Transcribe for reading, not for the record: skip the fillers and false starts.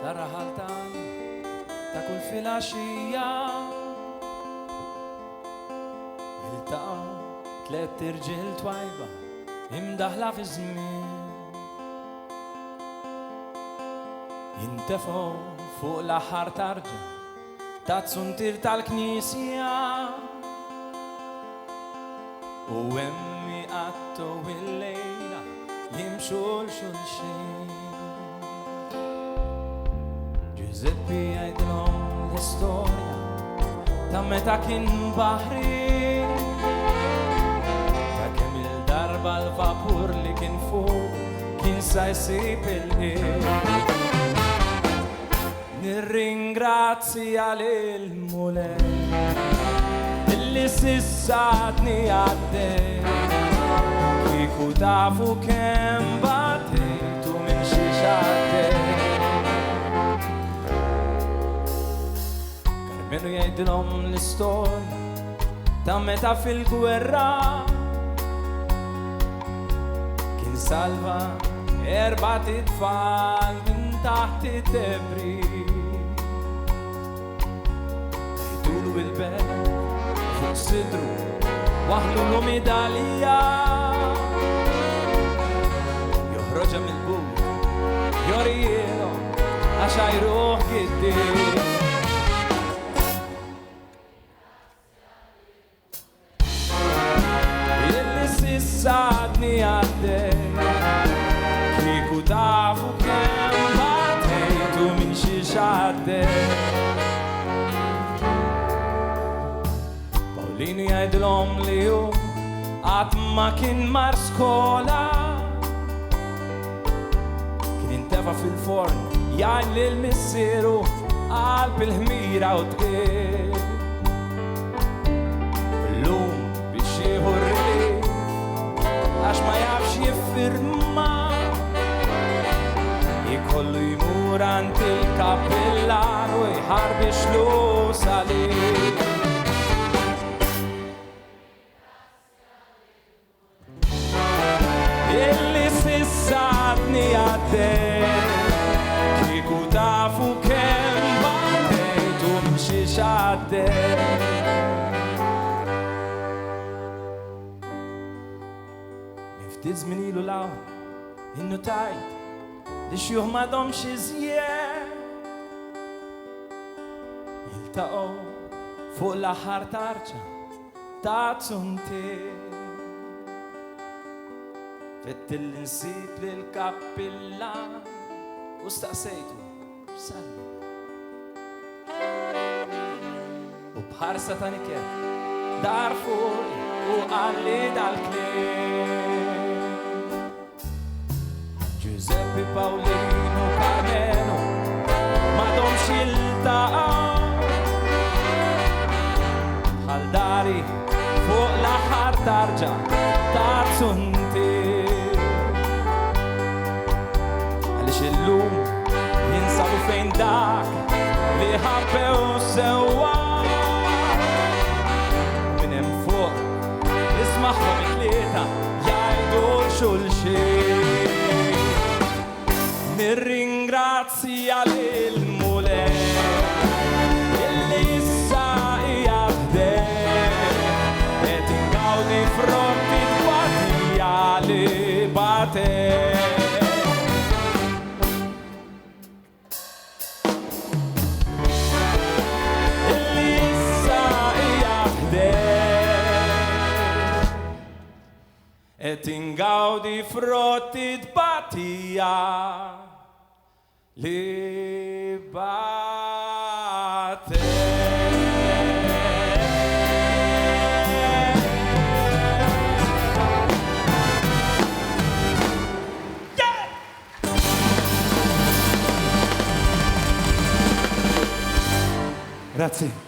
Tara ħaltan ta' kull filgħaxija iltaqa' tliet irġiel twajba imdaħla fi żmien jintefgħu fuq l-aħħar tarġa ta' tsuntir tal-Knisja u hemm iqattu il-lejla jimxu l-xulxin. Giuseppe jgħidilhom l-istorja ta' meta kien baħri ta' kemm il-darba l-vapur li kien fuq kien sa jsib il-qiegħ. Nirringrazzja lil-mulej illi sissatni għaddej kieku tafu kemm batejtu minn xi xaddej. Karmenu jgħidilhom l-istorja ta' meta fil-gwerra kien salva 4 tfal minn taħt id-debri. Jgħidulu il-bel fuq sidru waħlu medalja joħroġha mill-but jorielu għax jruħ giddien. Illi sissatni għaddej kieku tafu kemm batejtu minn xi xaddej. Paulini jgħidilhom li hu qatt ma kien mar skola kien intefa' fil-forn jgħid lil missieru qalb il-ħmira u tqiegħ. Illum biex jieħu r-relief għax ma jafx jiffirma jkollu jmur għand il-kappellan u jħarbixlu salib. Illi sissatni għaddej kieku tafu kemm batejtu minn xi xaddej. Ftit żmien ilu law innotajt li xjuħ m'għadhomx iżjed jiltaqgħu fuq l-aħħar tarġa ta' tsuntir. Fettilli nsib lill-kappillan u staqsejtu x'salli. U bħarsa ta' niket dar fuqi u qalli dal-kliem. Giuseppe, Paulino, Carmenu m'għadhomx jiltaqgħu bħal dari fuq l-aħħar tarġa ta' tsuntir. Għaliex illum jinsabu fejn dak li ħabbew sewwa minn hemm fuq ismagħhom it-tlieta jgħidu xulxin. Nirringrazzja lil-mulej illi issa qiegħed qed ingawdi fronti t-tbatija li batej. Illi issa qiegħed qed ingawdi fronti t-tbatija li batej. Grazie.